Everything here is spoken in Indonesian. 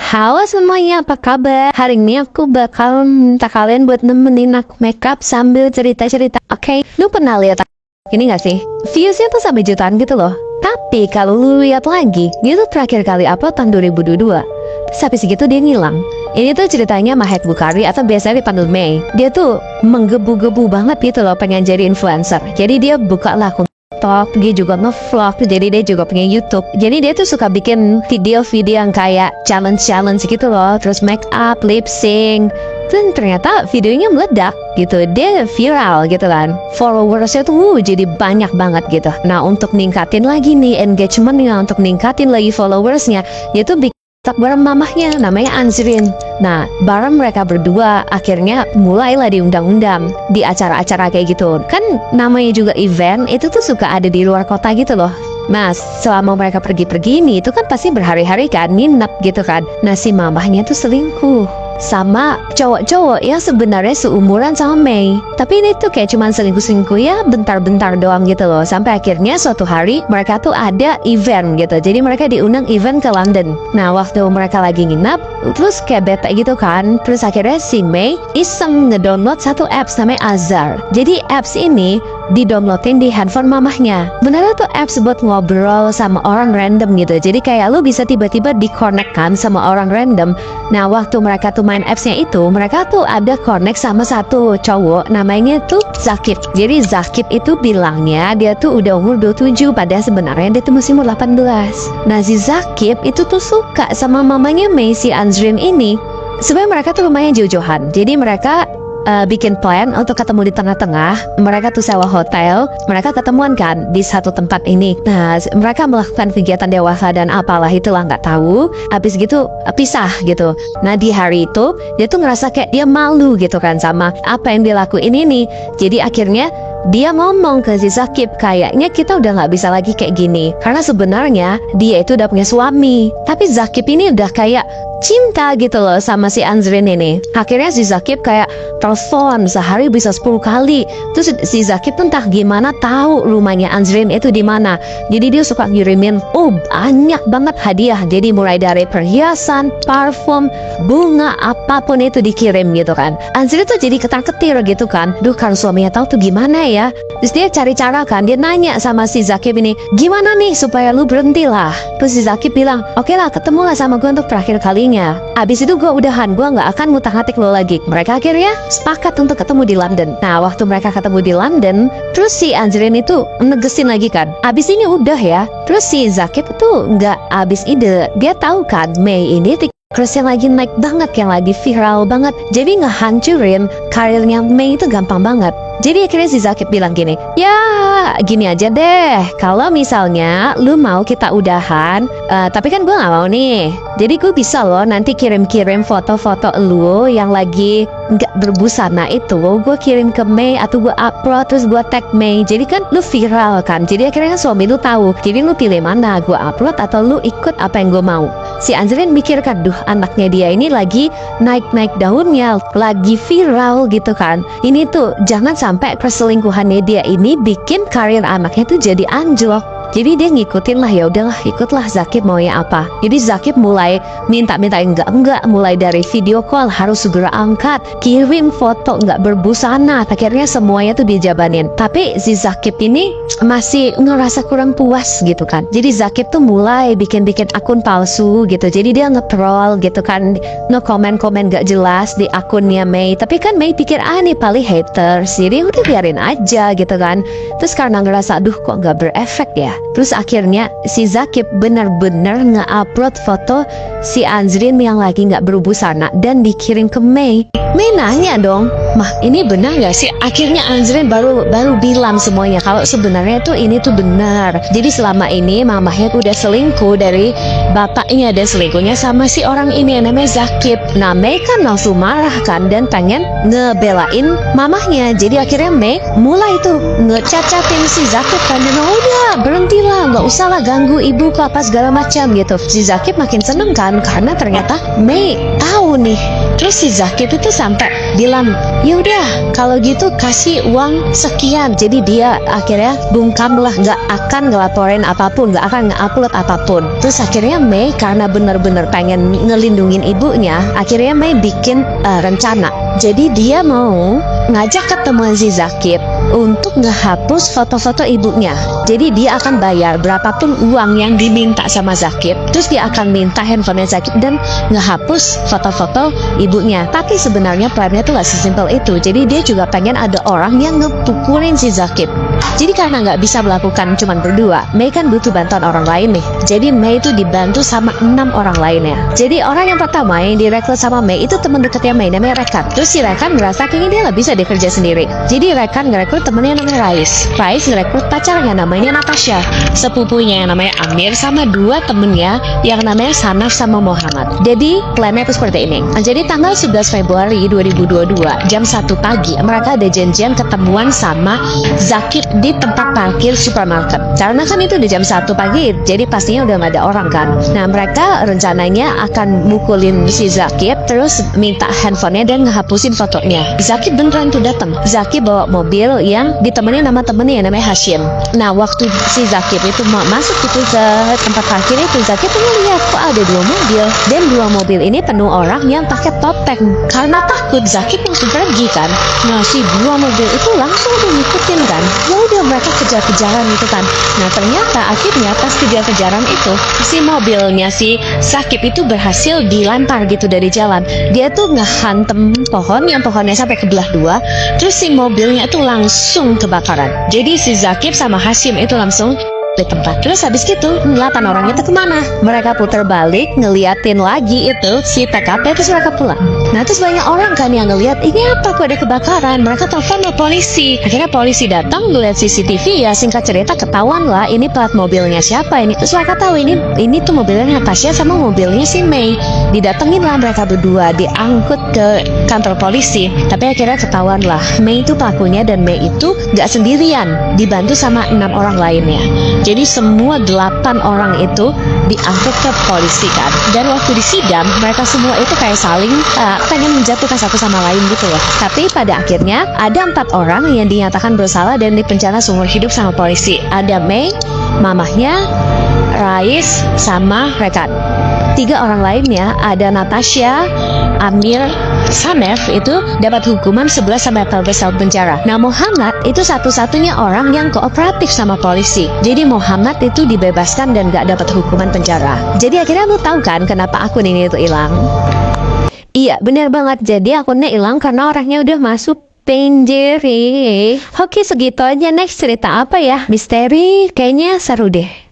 Halo semuanya, apa kabar? Hari ini aku bakal minta kalian buat nemenin aku makeup sambil cerita-cerita. Oke, lu pernah lihat ini gak sih? Viewsnya tuh sampai jutaan gitu loh. Tapi kalau lu lihat lagi, dia tuh terakhir kali upload tahun 2022. Terus habis segitu dia ngilang. Ini tuh ceritanya Mahek Bukhari atau biasanya dipanggil Mei. Dia tuh menggebu-gebu banget gitu loh pengen jadi influencer. Jadi dia buka lah akun TikTok, dia juga nge-vlog, jadi dia juga punya YouTube. Jadi dia tuh suka bikin video-video yang kayak challenge-challenge gitu loh, terus make up, lip sync. Dan ternyata videonya meledak gitu, dia viral gitu kan. Followersnya tuh jadi banyak banget gitu. Nah untuk ningkatin lagi nih engagementnya, untuk ningkatin lagi followersnya, dia tuh bikin TikTok bareng mamahnya, namanya Anzrin. Nah, bareng mereka berdua akhirnya mulailah diundang-undang di acara-acara kayak gitu. Kan namanya juga event, itu tuh suka ada di luar kota gitu loh. Nah, selama mereka pergi-pergi ini, itu kan pasti berhari-hari kan, nginep gitu kan. Nah, si mamahnya tuh selingkuh sama cowok-cowok yang sebenarnya seumuran sama Mei. Tapi ini tuh kayak cuman selingkuh-selingkuh ya bentar-bentar doang gitu loh. Sampai akhirnya suatu hari mereka tuh ada event gitu. Jadi mereka diundang event ke London. Nah waktu mereka lagi nginap, terus kayak bete gitu kan. Terus akhirnya si Mei iseng ngedownload satu apps namanya Azar. Jadi apps ini didownloadin di handphone mamahnya. Beneran tuh apps buat ngobrol sama orang random gitu. Jadi kayak lu bisa tiba-tiba di-connect kan sama orang random. Nah waktu mereka tuh main appsnya itu, mereka tuh ada connect sama satu cowok namanya tuh Zakip. Jadi Zakip itu bilangnya dia tuh udah umur 27, padahal sebenarnya dia tuh masih umur 18. Nah si Zakip itu tuh suka sama mamanya Mei, si Anzrin ini. Sebenarnya mereka tuh lumayan jauh-jauhan. Jadi mereka bikin plan untuk ketemu di tengah-tengah. Mereka tuh sewa hotel, mereka ketemuan kan di satu tempat ini. Nah mereka melakukan kegiatan dewasa dan apalah itulah nggak tahu. Habis gitu pisah gitu. Nah di hari itu dia tuh ngerasa kayak dia malu gitu kan sama apa yang dia lakuin ini. Jadi akhirnya dia ngomong ke si Zakip, kayaknya kita udah nggak bisa lagi kayak gini. Karena sebenarnya dia itu udah punya suami. Tapi Zakip ini udah kayak cinta gitu loh sama si Anzrin ini. Akhirnya si Zakip kayak telepon sehari bisa 10 kali. Terus si Zakip entah gimana tahu rumahnya Anzrin itu di mana. Jadi dia suka ngirimin banyak banget hadiah. Jadi mulai dari perhiasan, parfum, bunga, apapun itu dikirim gitu kan. Anzrin tuh jadi ketar-ketir gitu kan. Duh kalau suaminya tahu tuh gimana ya. Terus dia cari cara kan. Dia nanya sama si Zakip ini, gimana nih supaya lu berhenti lah. Terus si Zakip bilang, oke lah ketemulah sama gue untuk terakhir kali. Abis itu gue udahan, gue gak akan ngutak-ngatik lo lagi. Mereka akhirnya sepakat untuk ketemu di London. Nah waktu mereka ketemu di London, terus si Anzrin itu negesin lagi kan, abis ini udah ya. Terus si Zakip tuh gak abis ide. Dia tahu kan Mei ini terus yang lagi naik banget, yang lagi viral banget. Jadi ngehancurin karirnya Mei itu gampang banget. Jadi akhirnya si Zakip bilang gini, ya gini aja deh, kalau misalnya lu mau kita udahan, tapi kan gue gak mau nih. Jadi gue bisa loh nanti kirim-kirim foto-foto lu yang lagi gak berbusana itu, gue kirim ke Mei atau gue upload terus gue tag Mei. Jadi kan lu viral kan. Jadi akhirnya suami lu tahu. Jadi lu pilih mana, gue upload atau lu ikut apa yang gue mau. Si Anzrin mikir kan, duh anaknya dia ini lagi naik-naik daunnya, lagi viral gitu kan. Ini tuh jangan sampai perselingkuhannya dia ini bikin karir anaknya tuh jadi anjlok. Jadi dia ngikutin lah, ya udahlah ikutlah Zakip maunya apa. Jadi Zakip mulai minta-minta enggak, mulai dari video call harus segera angkat, kirim foto enggak berbusana. Akhirnya semuanya tuh dijabanin. Tapi si Zakip ini masih ngerasa kurang puas gitu kan. Jadi Zakip tuh mulai bikin-bikin akun palsu gitu. Jadi dia nge-troll gitu kan, nge-komen-komen gak jelas di akunnya Mei. Tapi kan Mei pikir nih paling haters, jadi udah biarin aja gitu kan. Terus karena ngerasa aduh kok gak berefek ya, terus akhirnya si Zakip benar-benar nge-upload foto si Anzrin yang lagi nggak berbusana dan dikirim ke Mei. Mei nanya dong, mah ini benar nggak sih? Akhirnya Anzrin baru bilang semuanya kalau sebenarnya tuh ini tuh benar. Jadi selama ini mamahnya tuh udah selingkuh dari bapaknya, dan selingkuhnya sama si orang ini yang namanya Zakip. Nah Mei kan langsung marah kan dan pengen ngebelain mamahnya. Jadi akhirnya Mei mulai tuh ngecacatin si Zakip kan, dan udah berhentilah, nggak usah lah ganggu ibu apa segala macam gitu. Si Zakip makin seneng kan karena ternyata Mei tahu nih Terus si Zakip itu sampai bilang, ya udah kalau gitu kasih uang sekian. Jadi dia akhirnya bungkamlah, nggak akan ngelaporin apapun, nggak akan nge-upload apapun. Terus akhirnya Mei karena benar-benar pengen ngelindungin ibunya, akhirnya Mei bikin rencana. Jadi dia mau ngajak ketemuan si Zakip untuk ngehapus foto-foto ibunya. Jadi dia akan bayar berapapun uang yang diminta sama Zakip. Terus dia akan minta handphonenya Zakip dan ngehapus foto-foto ibunya. Tapi sebenarnya plannya tuh gak sesimpel itu. Jadi dia juga pengen ada orang yang ngepukulin si Zakip. Jadi karena nggak bisa melakukan cuman berdua, Mei kan butuh bantuan orang lain nih. Jadi Mei itu dibantu sama 6 orang lainnya. Jadi orang yang pertama yang direkrut sama Mei itu teman dekatnya Mei, namanya Rekan. Terus si Rekan ngerasa kayaknya dia nggak bisa deh kerja sendiri. Jadi Rekan ngerekrut temennya namanya Rais. Rais ngerekrut pacarnya namanya Natasha, sepupunya yang namanya Amir, sama 2 temennya yang namanya Sanaf sama Muhammad. Jadi plannya itu seperti ini. Jadi tanggal 11 Februari 2022 jam 1 pagi mereka ada janjian ketemuan sama Zakip di tempat parkir supermarket. Karena kan itu di jam 1 pagi, jadi pastinya udah gak ada orang kan. Nah mereka rencananya akan mukulin si Zakip, terus minta handphonenya dan ngehapusin fotonya. Zakip beneran tuh datang. Zakip bawa mobil yang ditemenin sama temennya yang namanya Hashim. Nah waktu si Zakip itu mau masuk itu ke tempat parkir itu, Zakip tuh ngeliat kok ada 2 mobil, dan 2 mobil ini penuh orang yang pakai topeng. Karena takut Zakip langsung pergi kan. Nah si 2 mobil itu langsung tuh ngikutin kan. Ya udah mereka kejar-kejaran gitu kan. Nah ternyata akhirnya pas kejar-kejaran itu si mobilnya si Zakip itu berhasil dilempar gitu dari jalan. Dia tuh ngehantem pohon yang pohonnya sampai kebelah 2. Terus si mobilnya itu langsung kebakaran. Jadi si Zakip sama Hashim itu langsung di tempat. Terus habis gitu 8 orang itu kemana? Mereka putar balik ngeliatin lagi itu si TKP, terus mereka pulang. Nah terus banyak orang kan yang ngeliat ini apa kok ada kebakaran. Mereka telepon ke polisi. Akhirnya polisi datang ngeliat CCTV, ya singkat cerita ketahuan lah ini plat mobilnya siapa ini. Terus mereka tahu ini tuh mobilnya Natasha sama mobilnya si Mei. Didatengin lah mereka berdua, diangkut ke kantor polisi. Tapi akhirnya ketahuan lah Mei itu pelakunya, dan Mei itu gak sendirian, dibantu sama 6 orang lainnya. Jadi semua 8 orang itu diangkut ke polisi kan. Dan waktu di sidang mereka semua itu kayak saling pengen menjatuhkan satu sama lain gitu loh. Tapi pada akhirnya ada 4 orang yang dinyatakan bersalah dan dipenjara seumur hidup sama polisi. Ada Mei, mamahnya, Rais, sama Rekan. 3 orang lainnya ada Natasha, Amir, Sanef itu dapat hukuman 11 sampai 14 tahun penjara. Nah Muhammad itu satu-satunya orang yang kooperatif sama polisi. Jadi Muhammad itu dibebaskan dan gak dapat hukuman penjara. Jadi akhirnya lu tahu kan kenapa akun ini itu hilang? Iya bener banget, jadi akunnya hilang karena orangnya udah masuk penjara. Oke segitu aja, next cerita apa ya? Misteri kayaknya seru deh.